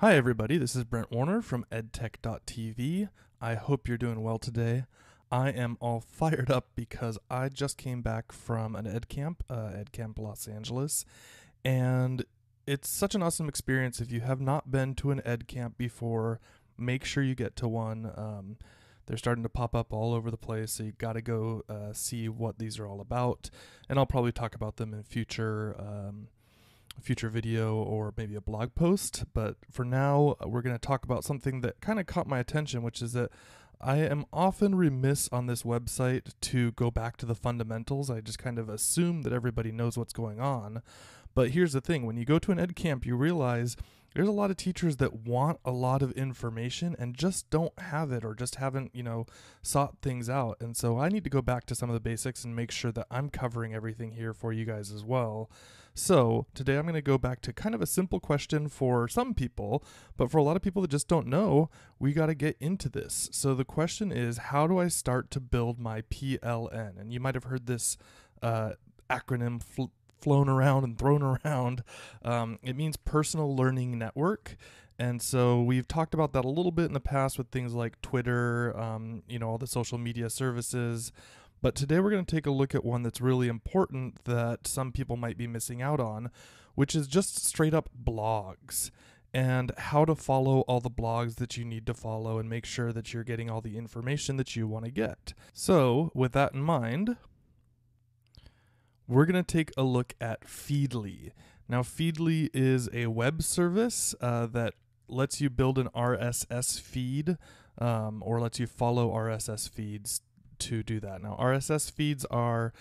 Hi everybody, this is Brent Warner from EdTech.tv. I hope you're doing well today. I am all fired up because I just came back from an Ed Camp Los Angeles, and it's such an awesome experience. If you have not been to an Ed Camp before, make sure you get to one. They're starting to pop up all over the place, so you got to go see what these are all about, and I'll probably talk about them in future video or maybe a blog post. But for now, we're going to talk about something that kind of caught my attention, which is that I am often remiss on this website to go back to the fundamentals. I just kind of assume that everybody knows what's going on. But here's the thing, when you go to an ed camp, you realize there's a lot of teachers that want a lot of information and just don't have it, or just haven't, sought things out. And so I need to go back to some of the basics and make sure that I'm covering everything here for you guys as well. So today I'm going to go back to kind of a simple question for some people, but for a lot of people that just don't know, we got to get into this. So the question is, how do I start to build my PLN? And you might have heard this acronym flown around and thrown around. It means personal learning network. And so we've talked about that a little bit in the past with things like Twitter, all the social media services. But today we're going to take a look at one that's really important that some people might be missing out on, which is just straight up blogs, and how to follow all the blogs that you need to follow and make sure that you're getting all the information that you want to get. So with that in mind, we're going to take a look at Feedly. Now, Feedly is a web service that lets you build an RSS feed or lets you follow RSS feeds to do that. Now, RSS feeds are,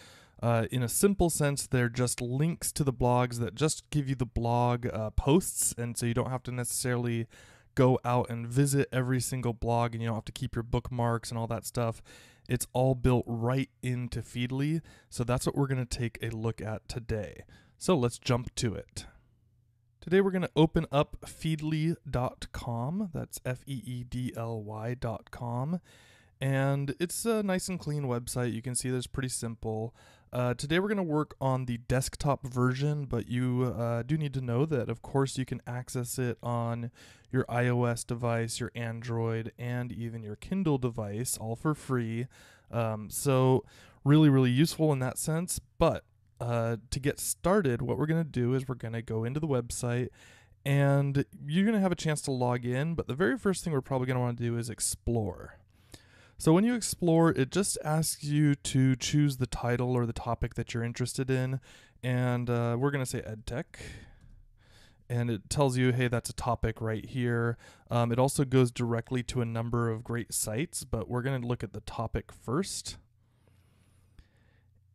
in a simple sense, they're just links to the blogs that just give you the blog posts, and so you don't have to necessarily go out and visit every single blog, and you don't have to keep your bookmarks and all that stuff. It's all built right into Feedly, so that's what we're going to take a look at today. So let's jump to it. Today we're going to open up feedly.com. That's feedly.com. And it's a nice and clean website. You can see that it's pretty simple. Today we're going to work on the desktop version, but you do need to know that, of course, you can access it on your iOS device, your Android, and even your Kindle device, all for free. So really, really useful in that sense. But to get started, what we're going to do is we're going to go into the website, and you're going to have a chance to log in. But the very first thing we're probably going to want to do is explore. So when you explore, it just asks you to choose the title or the topic that you're interested in, and we're going to say EdTech, and it tells you, hey, that's a topic right here. It also goes directly to a number of great sites, but we're going to look at the topic first.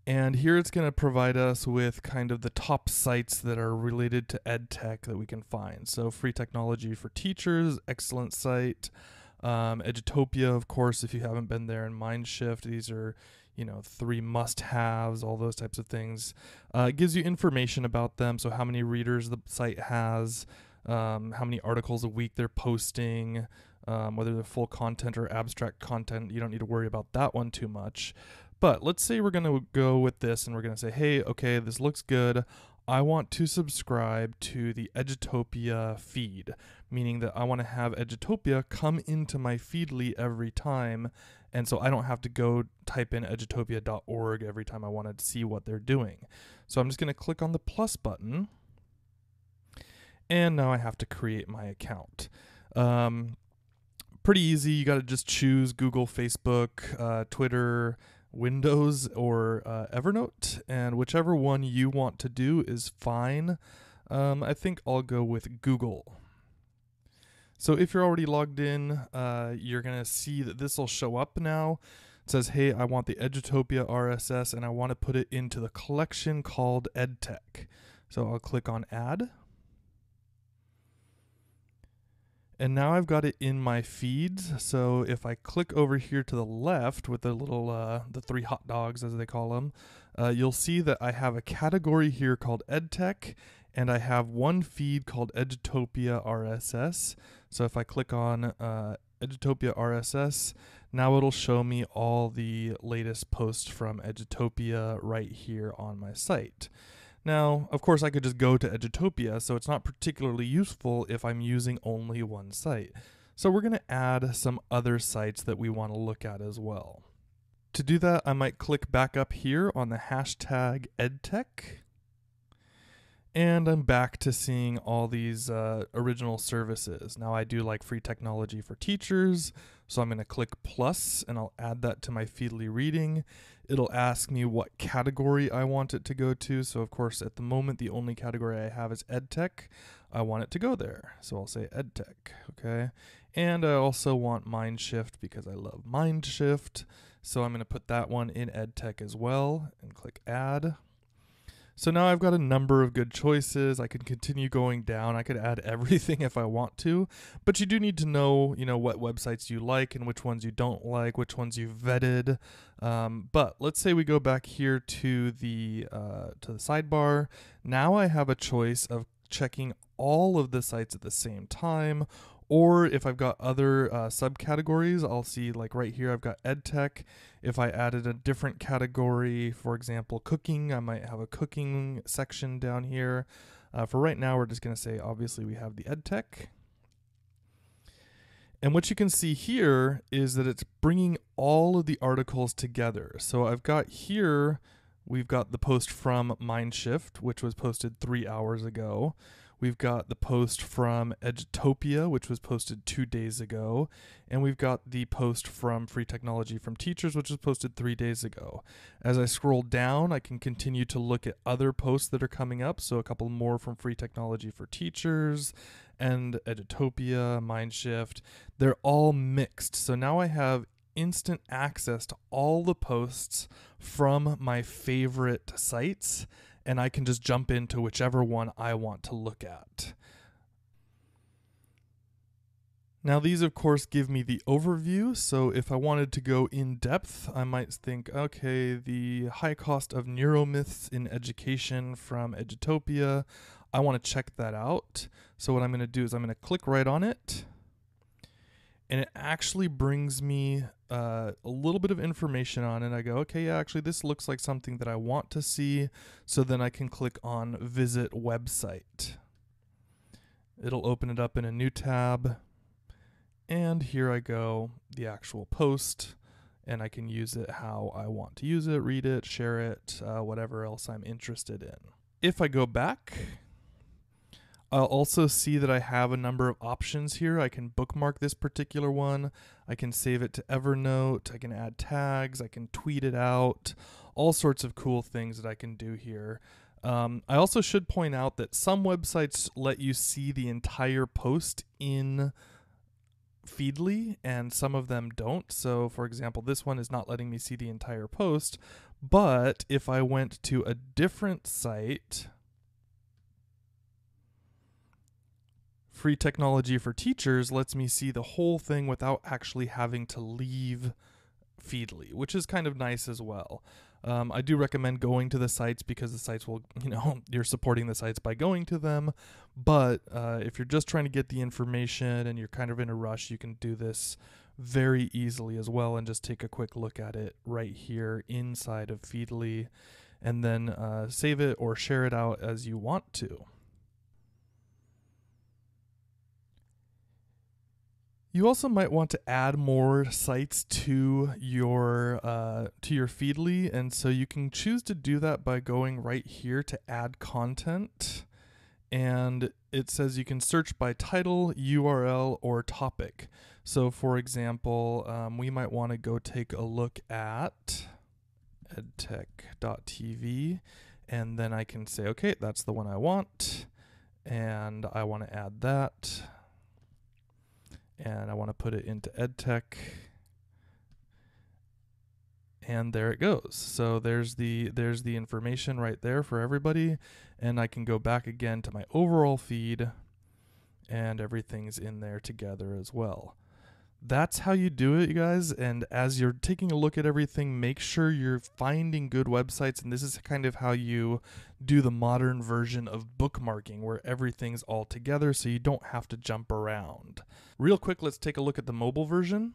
And here it's going to provide us with kind of the top sites that are related to EdTech that we can find. So Free Technology for Teachers, excellent site. Edutopia, of course, if you haven't been there, and Mindshift. These are, 3 must-haves, all those types of things. It gives you information about them, so how many readers the site has, how many articles a week they're posting, whether they're full content or abstract content. You don't need to worry about that one too much. But let's say we're going to go with this, and we're going to say, hey, okay, this looks good. I want to subscribe to the Edutopia feed, meaning that I want to have Edutopia come into my Feedly every time, and so I don't have to go type in edutopia.org every time I want to see what they're doing. So I'm just going to click on the plus button, and now I have to create my account. Pretty easy. You got to just choose Google, Facebook, Twitter, Windows, or Evernote, and whichever one you want to do is fine. I think I'll go with Google. So if you're already logged in, you're going to see that this will show up now. It says, hey, I want the Edutopia RSS, and I want to put it into the collection called EdTech. So I'll click on Add. And now I've got it in my feeds. So if I click over here to the left with the little, the 3 hot dogs as they call them, you'll see that I have a category here called EdTech, and I have one feed called Edutopia RSS. So if I click on Edutopia RSS, now it'll show me all the latest posts from Edutopia right here on my site. Now, of course, I could just go to Edutopia, so it's not particularly useful if I'm using only one site. So we're going to add some other sites that we want to look at as well. To do that, I might click back up here on the hashtag EdTech. And I'm back to seeing all these original services. Now I do like free technology for teachers, so I'm going to click plus and I'll add that to my Feedly reading. It'll ask me what category I want it to go to. So of course at the moment the only category I have is EdTech. I want it to go there. So I'll say EdTech, okay? And I also want MindShift because I love MindShift. So I'm going to put that one in EdTech as well and click add. So now I've got a number of good choices. I can continue going down. I could add everything if I want to, but you do need to know, what websites you like and which ones you don't like, which ones you've vetted. But let's say we go back here to the sidebar. Now I have a choice of checking all of the sites at the same time, or if I've got other subcategories, I'll see like right here, I've got EdTech. If I added a different category, for example, cooking, I might have a cooking section down here. For right now, we're just going to say, obviously, we have the EdTech. And what you can see here is that it's bringing all of the articles together. So I've got here, we've got the post from MindShift, which was posted 3 hours ago. We've got the post from Edutopia, which was posted 2 days ago. And we've got the post from Free Technology from Teachers, which was posted 3 days ago. As I scroll down, I can continue to look at other posts that are coming up. So a couple more from Free Technology for Teachers and Edutopia, MindShift. They're all mixed. So now I have instant access to all the posts from my favorite sites, and I can just jump into whichever one I want to look at. Now these of course give me the overview, so if I wanted to go in depth, I might think, okay, the high cost of neuromyths in education from Edutopia, I want to check that out. So what I'm going to do is I'm going to click right on it, and it actually brings me a little bit of information on it. I go, okay, yeah, actually this looks like something that I want to see. So then I can click on Visit Website. It'll open it up in a new tab. And here I go, the actual post. And I can use it how I want to use it, read it, share it, whatever else I'm interested in. If I go back, I'll also see that I have a number of options here. I can bookmark this particular one. I can save it to Evernote. I can add tags. I can tweet it out. All sorts of cool things that I can do here. I also should point out that some websites let you see the entire post in Feedly, and some of them don't. So, for example, this one is not letting me see the entire post. But if I went to a different site, Free Technology for Teachers lets me see the whole thing without actually having to leave Feedly, which is kind of nice as well. I do recommend going to the sites because the sites will, you're supporting the sites by going to them. But if you're just trying to get the information and you're kind of in a rush, you can do this very easily as well and just take a quick look at it right here inside of Feedly, and then save it or share it out as you want to. You also might want to add more sites to your Feedly, and so you can choose to do that by going right here to add content, and it says you can search by title, URL, or topic. So for example, we might want to go take a look at EdTech.tv, and then I can say, okay, that's the one I want, and I want to add that. And I want to put it into EdTech, and there it goes. So there's the information right there for everybody, and I can go back again to my overall feed, and everything's in there together as well. That's how you do it, you guys. And as you're taking a look at everything, make sure you're finding good websites. And this is kind of how you do the modern version of bookmarking, where everything's all together so you don't have to jump around. Real quick, let's take a look at the mobile version.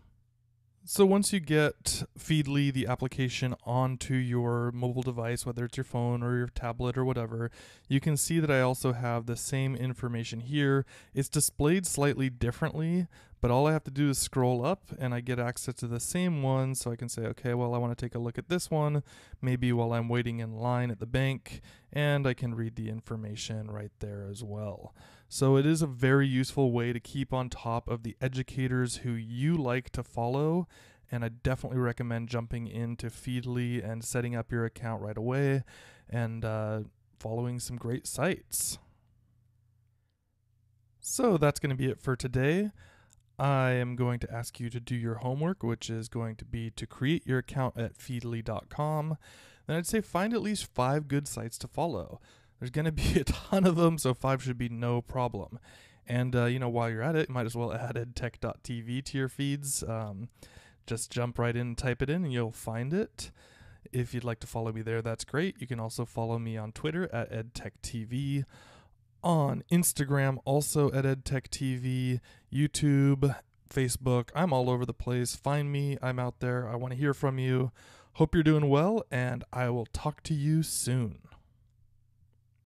So once you get Feedly, the application, onto your mobile device, whether it's your phone or your tablet or whatever, you can see that I also have the same information here. It's displayed slightly differently, but all I have to do is scroll up and I get access to the same one. So I can say, okay, well, I want to take a look at this one, maybe while I'm waiting in line at the bank, and I can read the information right there as well. So it is a very useful way to keep on top of the educators who you like to follow, and I definitely recommend jumping into Feedly and setting up your account right away and following some great sites. So that's going to be it for today. I am going to ask you to do your homework, which is going to be to create your account at feedly.com. Then I'd say find at least 5 good sites to follow. There's going to be a ton of them, so 5 should be no problem. And, while you're at it, you might as well add EdTech.tv to your feeds. Just jump right in and type it in, and you'll find it. If you'd like to follow me there, that's great. You can also follow me on Twitter at EdTech.tv, on Instagram also at EdTech.tv, YouTube, Facebook. I'm all over the place. Find me. I'm out there. I want to hear from you. Hope you're doing well, and I will talk to you soon.